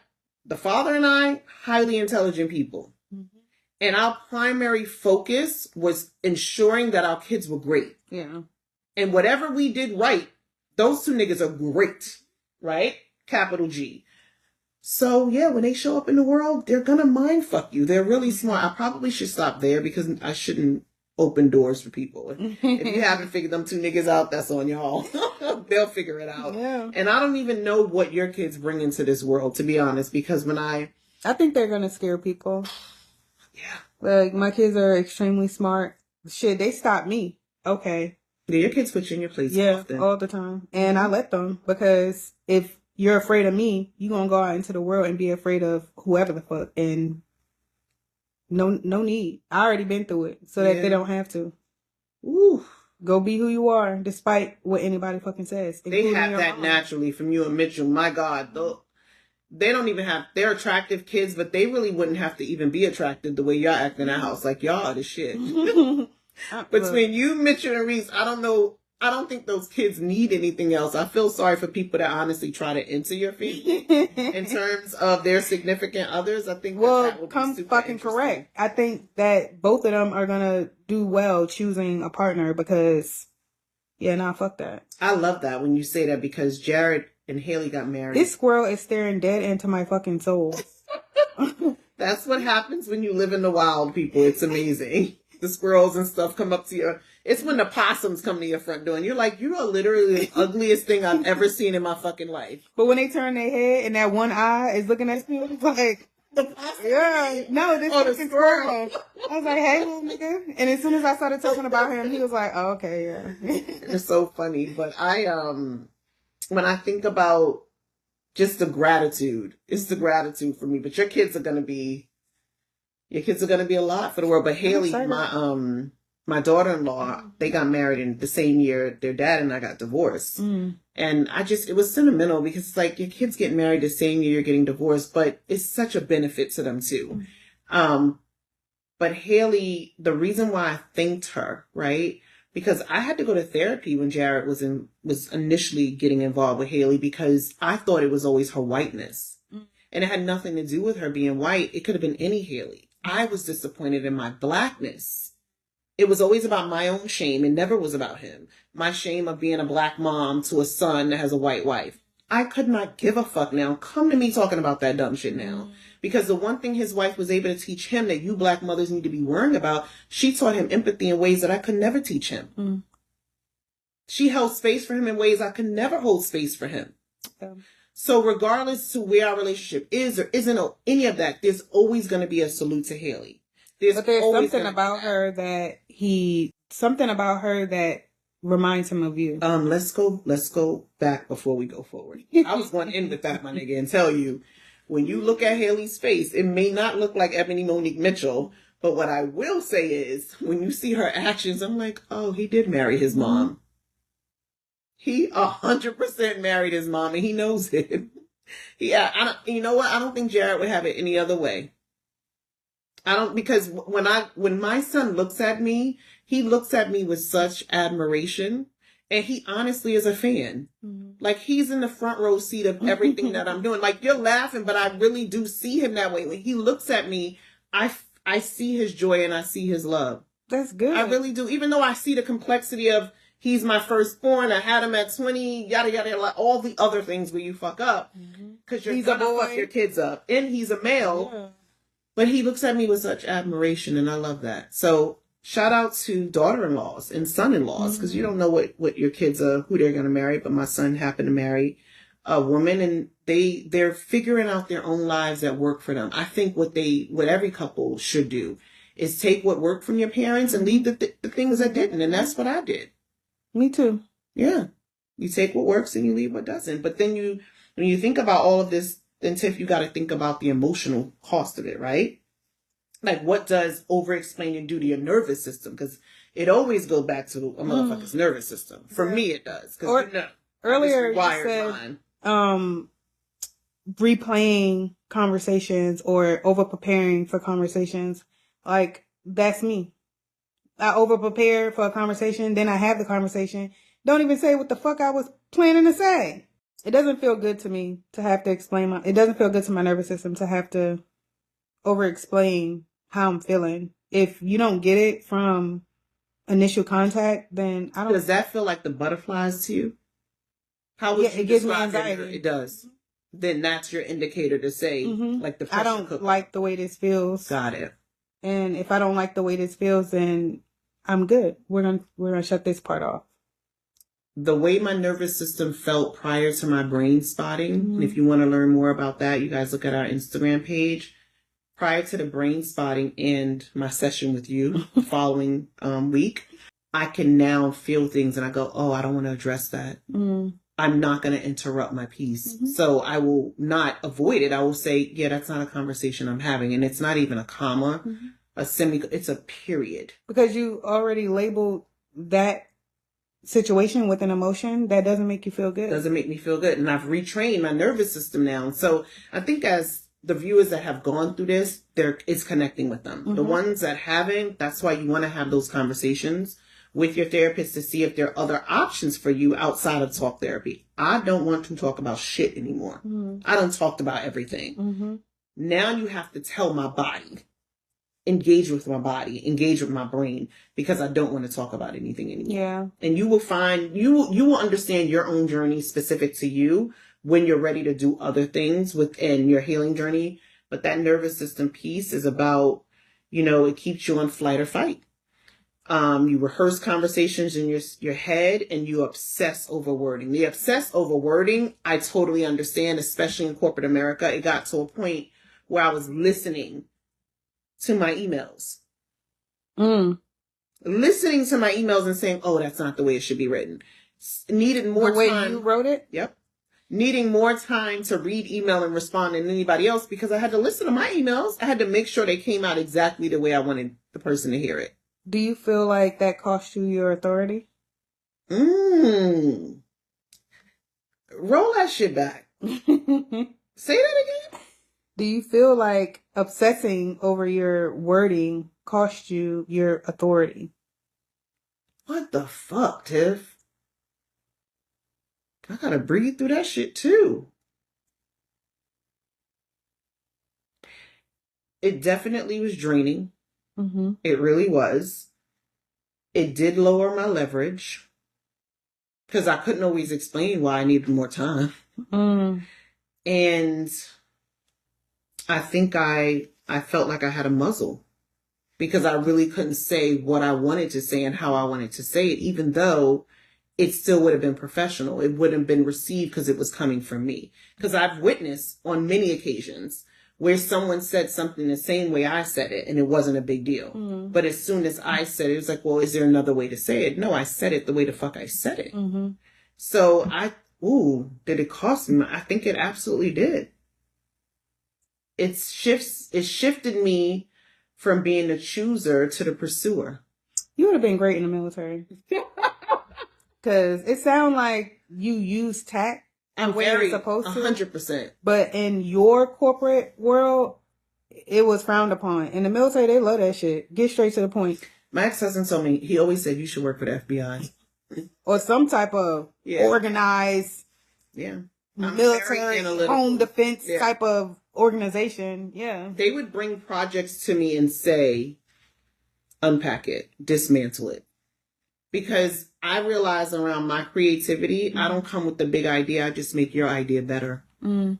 the father and I, highly intelligent people. Mm-hmm. And our primary focus was ensuring that our kids were great. Yeah. And whatever we did right, those 2 niggas are great, right? Capital G. So, yeah, when they show up in the world, they're going to mind fuck you. They're really smart. I probably should stop there because I shouldn't open doors for people. If you haven't figured them 2 niggas out, that's on y'all. They'll figure it out. Yeah. And I don't even know what your kids bring into this world, to be honest, because when I think they're going to scare people. Yeah. Like, my kids are extremely smart. Shit, they stopped me. Okay. Yeah, your kids put you in your place often. All the time. And I let them because if you're afraid of me, you're going to go out into the world and be afraid of whoever the fuck. And no need. I already been through it so that they don't have to. Ooh. Go be who you are despite what anybody fucking says. They have that naturally from you and Mitchell. My God. They don't even have, they're attractive kids, but they really wouldn't have to even be attractive the way y'all act in that house. Like, y'all are the shit. Between you, Mitchell, and Reese, I don't know I don't think those kids need anything else. I feel sorry for people that honestly try to enter your family in terms of their significant others. I think that would be super fucking correct. I think that both of them are gonna do well choosing a partner because, fuck that. I love that when you say that because Jared and Haley got married. This squirrel is staring dead into my fucking soul. That's what happens when you live in the wild, people. It's amazing. The squirrels and stuff come up to you. It's when the possums come to your front door and you're like, you are literally the ugliest thing I've ever seen in my fucking life. But when they turn their head and that one eye is looking at you, it's like, yeah, no, this fucking squirrel. I was like, hey, little nigga. And as soon as I started talking about him, he was like, oh, okay, yeah. It's so funny. But when I think about just the gratitude, it's the gratitude for me. But your kids are going to be a lot for the world. But Haley, my daughter-in-law, they got married in the same year their dad and I got divorced. And it was sentimental because it's like your kids get married the same year you're getting divorced, but it's such a benefit to them too. But Haley, the reason why I thanked her, right? Because I had to go to therapy when Jared was initially getting involved with Haley because I thought it was always her whiteness. And it had nothing to do with her being white. It could have been any Haley. I was disappointed in my blackness. It was always about my own shame. It never was about him. My shame of being a black mom to a son that has a white wife. I could not give a fuck now. Come to me talking about that dumb shit now. Because the one thing his wife was able to teach him that you black mothers need to be worrying about, she taught him empathy in ways that I could never teach him. She held space for him in ways I could never hold space for him. So regardless to where our relationship is or isn't or any of that, there's always going to be a salute to Haley. But there's something about her that reminds him of you. Let's go back before we go forward. I was going to end with that, my nigga, and tell you, when you look at Haley's face, it may not look like Ebony Monique Mitchell, but what I will say is, when you see her actions, I'm like, oh, he did marry his mom. He 100% married his mom, and he knows it. You know what? I don't think Jared would have it any other way. Because when my son looks at me, he looks at me with such admiration, and he honestly is a fan. Like, he's in the front row seat of everything that I'm doing. Like, you're laughing, but I really do see him that way. When he looks at me, I see his joy and I see his love. That's good. I really do. Even though I see the complexity of he's my firstborn, I had him at 20, yada, yada, yada, all the other things where you fuck up. Because you're going to fuck your kids up. And he's a male. Yeah. But he looks at me with such admiration, and I love that. So shout out to daughter-in-laws and son-in-laws, because you don't know what your kids are, who they're going to marry. But my son happened to marry a woman, and they're figuring out their own lives that work for them. I think what every couple should do is take what worked from your parents and leave the things that didn't. And that's what I did. Me too. Yeah. You take what works and you leave what doesn't. But then when you think about all of this, then Tiff, you got to think about the emotional cost of it, right? Like, what does over-explaining do to your nervous system? Because it always goes back to a motherfucker's nervous system. For me, it does. Earlier, you said replaying conversations or over-preparing for conversations. Like, that's me. I over-prepare for a conversation, then I have the conversation. Don't even say what the fuck I was planning to say. It doesn't feel good to me to have to explain it doesn't feel good to my nervous system to have to over-explain how I'm feeling. If you don't get it from initial contact, then I don't... Does that feel like the butterflies to you? How would you it gives me anxiety. It does. Then that's your indicator to say, like the pressure I don't cooker. like the way this feels. Got it. And if I don't like the way this feels, then I'm good. We're gonna shut this part off. The way my nervous system felt prior to my brain spotting, and if you want to learn more about that, you guys look at our Instagram page. Prior to the brain spotting and my session with you the following week, I can now feel things and I go, oh, I don't want to address that. I'm not going to interrupt my piece. So I will not avoid it. I will say, yeah, that's not a conversation I'm having. And it's not even a comma, it's a period. Because you already labeled that situation with an emotion that doesn't make you feel good. Doesn't make me feel good. And I've retrained my nervous system now. And so I think as the viewers that have gone through this, it's connecting with them. The ones that haven't, that's why you want to have those conversations with your therapist to see if there are other options for you outside of talk therapy. I don't want to talk about shit anymore. I don't talk about everything. Now you have to tell my body, engage with my body, engage with my brain, because I don't want to talk about anything anymore. Yeah. And you will find, you will understand your own journey specific to you when you're ready to do other things within your healing journey. But that nervous system piece is about, it keeps you on flight or fight. You rehearse conversations in your head, and you obsess over wording. The obsess over wording, I totally understand, especially in corporate America. It got to a point where I was listening to my emails. Listening to my emails and saying, oh, that's not the way it should be written. Needed more time. The way you wrote it? Yep. Needing more time to read email and respond than anybody else, because I had to listen to my emails. I had to make sure they came out exactly the way I wanted the person to hear it. Do you feel like that cost you your authority? Roll that shit back. Say that again. Do you feel like obsessing over your wording cost you your authority? What the fuck, Tiff? I gotta breathe through that shit too. It definitely was draining. It really was. It did lower my leverage, because I couldn't always explain why I needed more time. And I think I felt like I had a muzzle, because I really couldn't say what I wanted to say and how I wanted to say it, even though it still would have been professional. It wouldn't have been received because it was coming from me. Because I've witnessed on many occasions where someone said something the same way I said it, and it wasn't a big deal. But as soon as I said it, it was like, well, is there another way to say it? No, I said it the way the fuck I said it. So did it cost me? I think it absolutely did. It shifted me from being the chooser to the pursuer. You would have been great in the military. Because it sounds like you use tact. I'm very supposed to. 100%. But in your corporate world, it was frowned upon. In the military, they love that shit. Get straight to the point. My ex-husband told me, he always said, you should work for the FBI. Or some type of organized military, home defense type of organization. Yeah. They would bring projects to me and say, unpack it, dismantle it. Because I realize around my creativity, I don't come with the big idea. I just make your idea better. And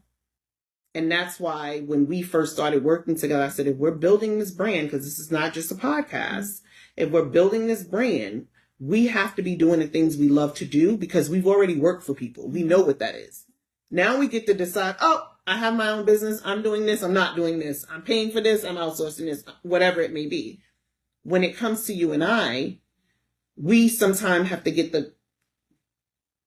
that's why when we first started working together, I said, if we're building this brand, because this is not just a podcast, if we're building this brand, we have to be doing the things we love to do, because we've already worked for people. We know what that is. Now we get to decide, I have my own business. I'm doing this. I'm not doing this. I'm paying for this. I'm outsourcing this, whatever it may be. When it comes to you and I, we sometimes have to get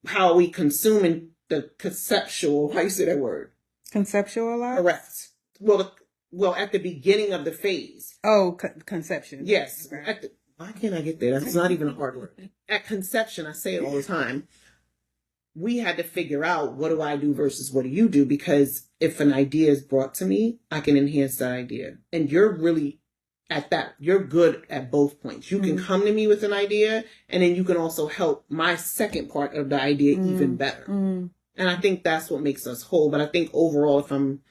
how we consume and the conceptual, how you say that word? Conceptualize? Correct. Well, at the beginning of the phase. Oh, conception. Yes. Okay. Why can't I get there? That's not even a hard word. At conception, I say it all the time. We had to figure out, what do I do versus what do you do? Because if an idea is brought to me, I can enhance that idea. And you're really at that. You're good at both points. You can come to me with an idea, and then you can also help my second part of the idea even better. And I think that's what makes us whole. But I think overall, if I'm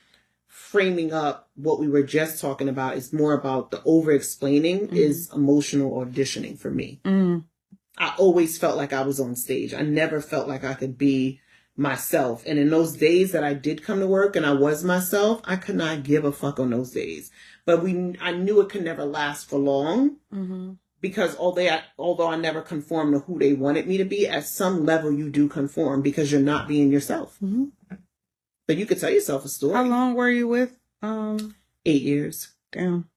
framing up what we were just talking about, it's more about the over-explaining is emotional auditioning for me. I always felt like I was on stage. I never felt like I could be myself. And in those days that I did come to work and I was myself, I could not give a fuck on those days. But I knew it could never last for long, because although I never conformed to who they wanted me to be, at some level you do conform, because you're not being yourself. But you could tell yourself a story. How long were you with? 8 years. Damn.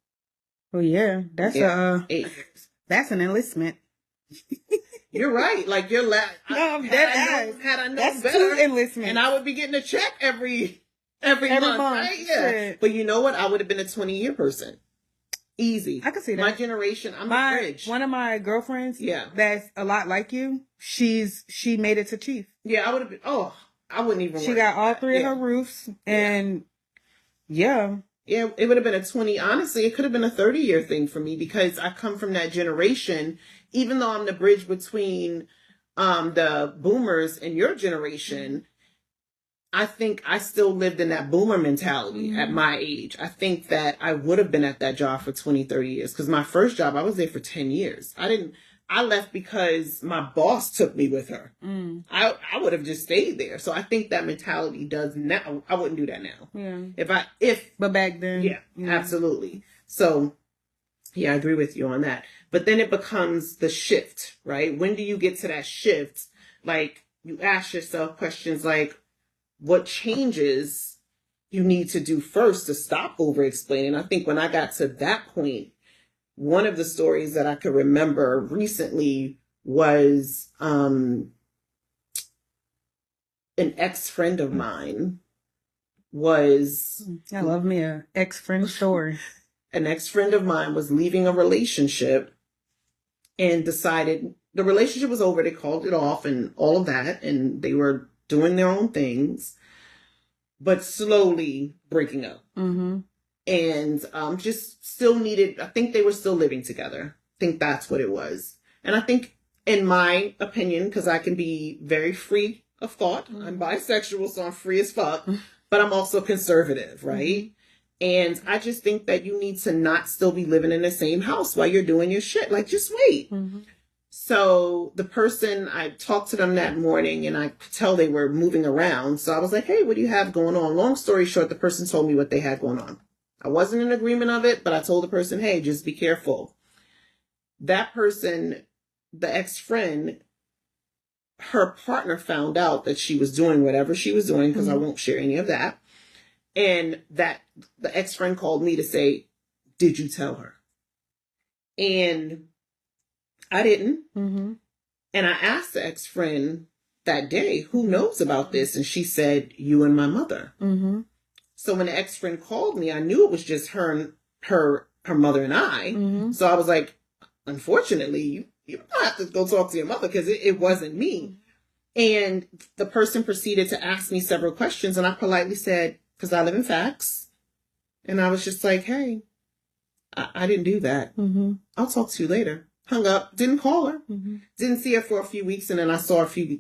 Well, yeah, that's 8 years. That's an enlistment. You're right. Like you're had I known that's better, 2 enlistments, and I would be getting a check every month, right? Yeah. Shit. But you know what? I would have been a 20-year person. Easy. I can see that. My generation, I'm a bridge. One of my girlfriends, that's a lot like you. She made it to chief. Yeah, I would have been. I wouldn't even. She got all 3 of her roofs, and Yeah, it would have been a 20. Honestly, it could have been a 30-year thing for me because I come from that generation. Even though I'm the bridge between the boomers and your generation, I think I still lived in that boomer mentality at my age. I think that I would have been at that job for 20, 30 years because my first job, I was there for 10 years. I left because my boss took me with her. I would have just stayed there. So I think that mentality does now. I wouldn't do that now. Yeah. But back then. Yeah, absolutely. So yeah, I agree with you on that. But then it becomes the shift, right? When do you get to that shift? Like you ask yourself questions like, what changes you need to do first to stop over explaining? I think when I got to that point, one of the stories that I could remember recently was an ex-friend of mine was... I love me a ex-friend story. An ex-friend of mine was leaving a relationship and decided the relationship was over. They called it off and all of that, and they were doing their own things, but slowly breaking up. And just still needed, I think they were still living together. I think that's what it was. And I think, in my opinion, because I can be very free of thought, I'm bisexual, so I'm free as fuck, but I'm also conservative, right? And I just think that you need to not still be living in the same house while you're doing your shit. Like, just wait. So the person, I talked to them that morning and I could tell they were moving around. So I was like, hey, what do you have going on? Long story short, the person told me what they had going on. I wasn't in agreement of it, but I told the person, hey, just be careful. That person, the ex-friend, her partner found out that she was doing whatever she was doing, because I won't share any of that. And that the ex-friend called me to say, did you tell her? And I didn't. And I asked the ex-friend that day, who knows about this? And she said, you and my mother. So when the ex-friend called me, I knew it was just her mother and I. So I was like, unfortunately, you don't have to go talk to your mother because it wasn't me. And the person proceeded to ask me several questions. And I politely said, because I live in facts. And I was just like, hey, I didn't do that. I'll talk to you later. Hung up, didn't call her. Didn't see her for a few weeks. And then I saw her a few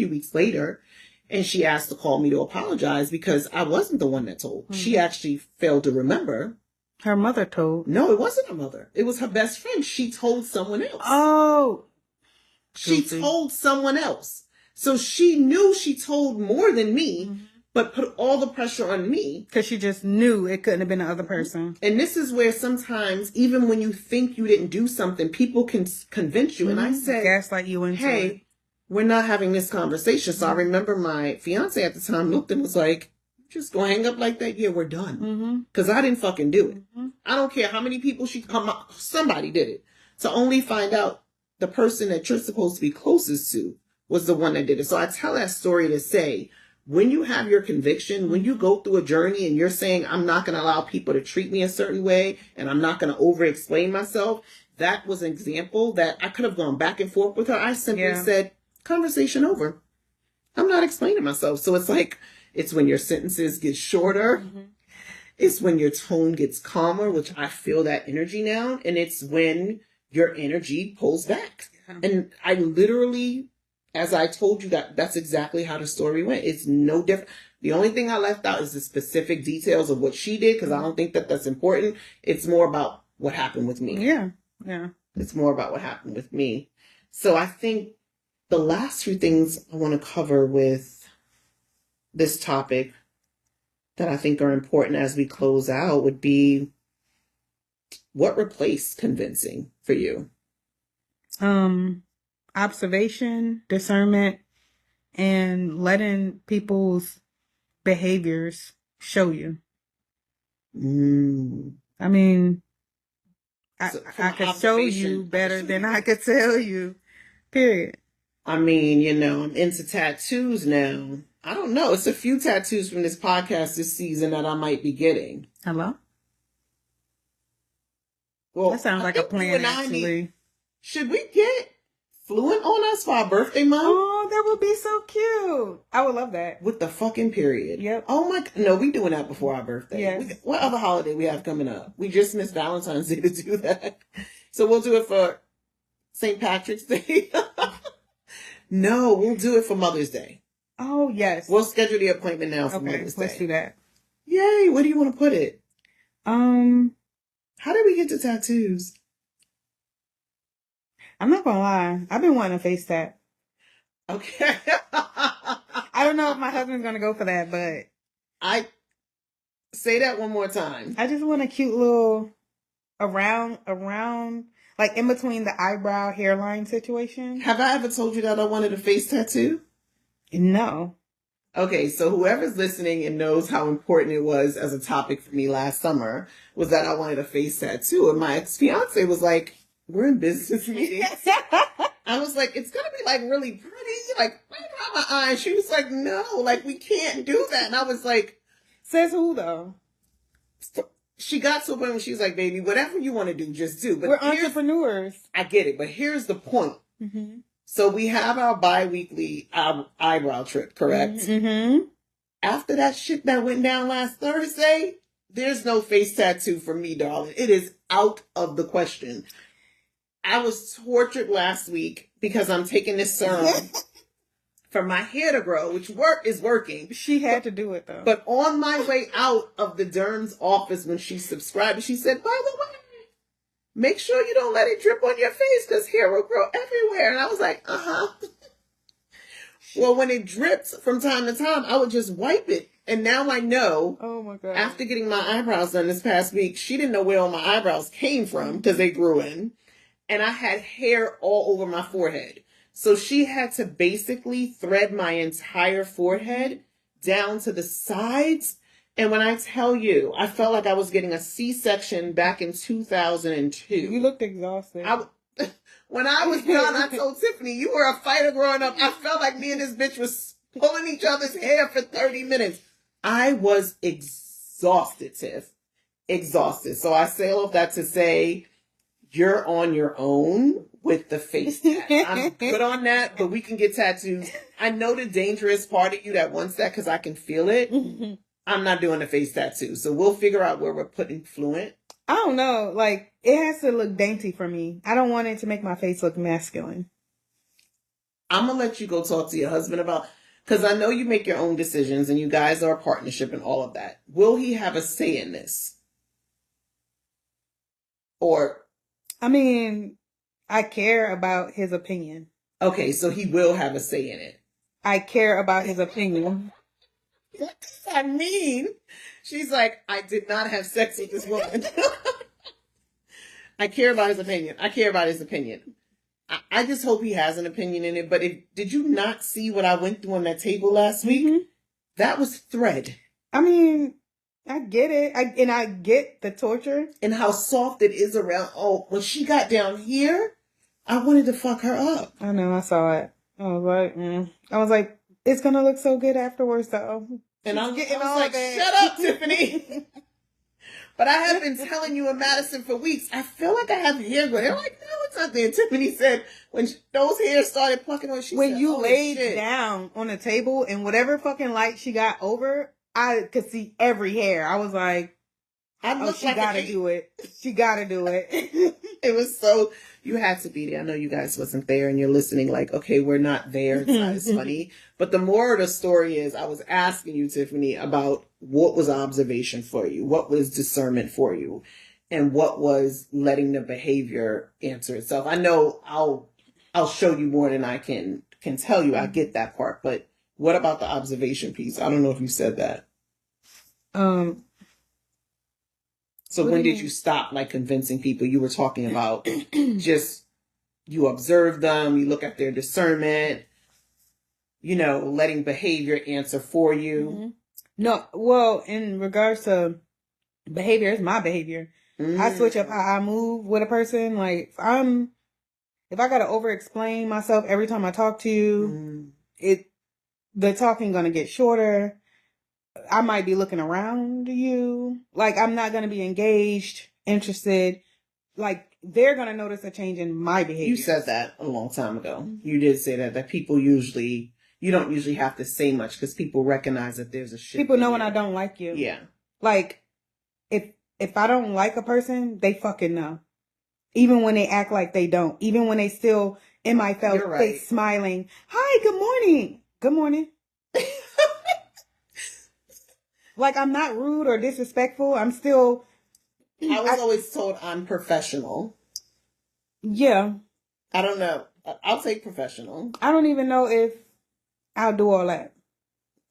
weeks later. And she asked to call me to apologize because I wasn't the one that told. She actually failed to remember. Her mother told. No, it wasn't her mother. It was her best friend. She told someone else. Oh. She told someone else. So she knew she told more than me, but put all the pressure on me. Because she just knew it couldn't have been the other person. And this is where sometimes, even when you think you didn't do something, people can convince you. And I said, gaslight you into it. We're not having this conversation. So I remember my fiance at the time looked and was like, just gonna hang up like that? Yeah, we're done. Because I didn't fucking do it. I don't care how many people somebody did it. To only find out the person that you're supposed to be closest to was the one that did it. So I tell that story to say, when you have your conviction, when you go through a journey and you're saying, I'm not going to allow people to treat me a certain way and I'm not going to over-explain myself, that was an example that I could have gone back and forth with her. I simply said, conversation over. I'm not explaining myself. So it's like, it's when your sentences get shorter. It's when your tone gets calmer, which I feel that energy now. And it's when your energy pulls back. And I literally, as I told you, that's exactly how the story went. It's no different. The only thing I left out is the specific details of what she did, because I don't think that that's important. It's more about what happened with me. Yeah. It's more about what happened with me. So I think the last few things I want to cover with this topic that I think are important as we close out would be, what replaced convincing for you? Observation, discernment, and letting people's behaviors show you. I mean, I could show you better than I could tell you, period. I mean, I'm into tattoos now. I don't know. It's a few tattoos from this podcast this season that I might be getting. Hello? Well, that sounds like a plan, actually. Should we get Fluent on us for our birthday month? Oh, Oh, that would be so cute. I would love that. With the fucking period. Yep. Oh my, no, we doing that before our birthday. Yes. What other holiday we have coming up? We just missed Valentine's Day to do that. So we'll do it for St. Patrick's Day. No, we'll do it for Mother's Day. Oh, yes. We'll schedule the appointment now for Mother's Day. Let's do that. Yay, where do you want to put it? How did we get to tattoos? I'm not gonna lie. I've been wanting a face tat. Okay. I don't know if my husband's gonna go for that, but I say that one more time. I just want a cute little around, like in between the eyebrow hairline situation. Have I ever told you that I wanted a face tattoo? No. Okay, so whoever's listening and knows how important it was as a topic for me last summer was that I wanted a face tattoo. And my ex-fiance was like, we're in business meetings. I was like, it's going to be like really pretty, like right around my eye. And she was like, no, like we can't do that. And I was like, says who though? She got to a point where she was like, baby, whatever you want to do, just do. But we're entrepreneurs. I get it. But here's the point. Mm-hmm. So we have our bi-weekly eyebrow trip, correct? Mm-hmm. After that shit that went down last Thursday, there's no face tattoo for me, darling. It is out of the question. I was tortured last week because I'm taking this serum for my hair to grow, which is working. She had to do it though. But on my way out of the derm's office when she subscribed, she said, by the way, make sure you don't let it drip on your face because hair will grow everywhere. And I was like, uh-huh. Well, when it dripped from time to time, I would just wipe it. And now I know, oh my God, after getting my eyebrows done this past week, she didn't know where all my eyebrows came from because they grew in. And I had hair all over my forehead. So she had to basically thread my entire forehead down to the sides. And when I tell you, I felt like I was getting a C-section back in 2002. You looked exhausted. When I was done, I told Tiffany, you were a fighter growing up. I felt like me and this bitch was pulling each other's hair for 30 minutes. I was exhausted, Tiff. Exhausted. So I say all of that to say, you're on your own with the face tat. I'm good on that, but we can get tattoos. I know the dangerous part of you that wants that because I can feel it. I'm not doing the face tattoo. So we'll figure out where we're putting Fluent. I don't know. Like, it has to look dainty for me. I don't want it to make my face look masculine. I'm going to let you go talk to your husband about, because I know you make your own decisions and you guys are a partnership and all of that. Will he have a say in this? Or... I mean, I care about his opinion. Okay, so he will have a say in it. I care about his opinion. What does that mean? She's like, I did not have sex with this woman. I care about his opinion. I care about his opinion. I just hope he has an opinion in it. But did you not see what I went through on that table last week? Mm-hmm. That was thread. I mean... I get it. I get the torture. And how soft it is around. Oh, when she got down here, I wanted to fuck her up. I know. I saw it. I was like, it's going to look so good afterwards, though. And I was like, shut up, Tiffany. But I have been telling you in Madison for weeks, I feel like I have hair growth. They're like, no, it's not there. Tiffany said when those hairs started plucking on, she when said, you laid down on the table and whatever fucking light she got over, I could see every hair. I was like, she gotta do it. She gotta do it. It was so, you had to be there. I know you guys wasn't there and you're listening like, okay, we're not there. It's not as funny. But the moral of the story is I was asking you, Tiffany, about what was observation for you? What was discernment for you? And what was letting the behavior answer itself? I know I'll show you more than I can tell you. I get that part, but what about the observation piece? I don't know if you said that. So when did you stop like convincing people? You were talking about just you observe them, you look at their discernment, letting behavior answer for you. Mm-hmm. No, well, in regards to behavior, it's my behavior. Mm-hmm. I switch up how I move with a person. Like if I gotta over explain myself every time I talk to you, the talking gonna get shorter. I might be looking around you. Like, I'm not going to be engaged, interested. like, they're going to notice a change in my behavior. You said that a long time ago. You did say that people usually, you don't usually have to say much because people recognize that there's a shift. People know when I don't like you. Yeah. Like, if I don't like a person, they fucking know. Even when they act like they don't. Even when they still in my face smiling. Hi, good morning. Good morning. Like, I'm not rude or disrespectful. I'm still... I was always told I'm professional. Yeah. I don't know. I'll take professional. I don't even know if I'll do all that.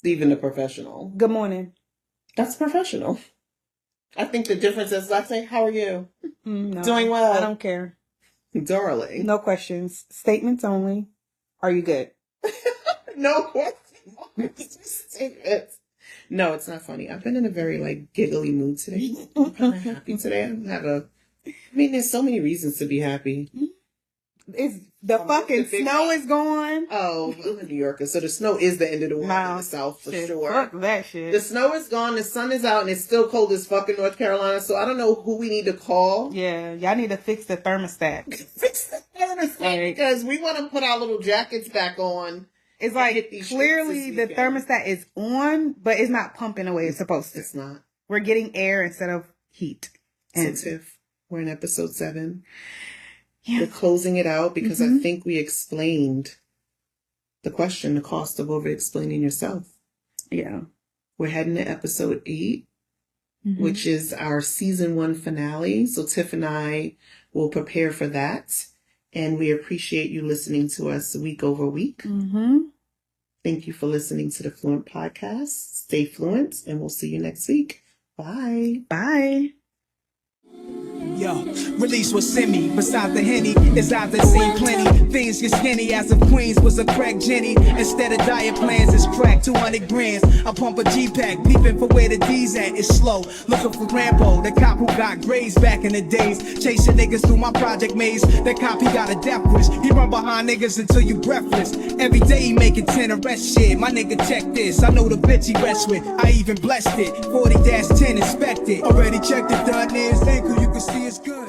Even the professional. Good morning. That's professional. I think the difference is I say, how are you? No, doing well. I don't care. Darling. No questions. Statements only. Are you good? No questions. Statements. No, it's not funny. I've been in a very giggly mood today. I'm kind of happy today. There's so many reasons to be happy. It's the fucking snow is gone. Oh, I'm a New Yorker, so the snow is the end of the world in the South for sure. Fuck that shit. The snow is gone, the sun is out, and it's still cold as fuck in North Carolina, so I don't know who we need to call. Yeah, y'all need to fix the thermostat. Fix the thermostat, because we want to put our little jackets back on. It's like, clearly the thermostat is on, but it's not pumping the way it's supposed to. It's not. We're getting air instead of heat. And Tiff, we're in episode 7. Yeah. We're closing it out because I think we explained the question, the cost of over-explaining yourself. Yeah. We're heading to episode 8, which is our season 1 finale. So Tiff and I will prepare for that. And we appreciate you listening to us week over week. Thank you for listening to the Fluent Podcast. Stay fluent, and we'll see you next week. Bye. Bye. Yo, release what's in me. Besides the Henny, it's I've seen plenty. Things get skinny as if Queens was a crack Jenny. Instead of diet plans, it's crack 200 grams. I pump a G-Pack, peeping for where the D's at. It's slow, looking for Rambo, the cop who got grazed back in the days. Chasing niggas through my project maze. That cop, he got a death wish. He run behind niggas until you breathless. Every day he making 10 arrest shit. My nigga, check this. I know the bitch he rests with. I even blessed it. 40-10 inspected. Already checked the done is ankle. You can see it's good.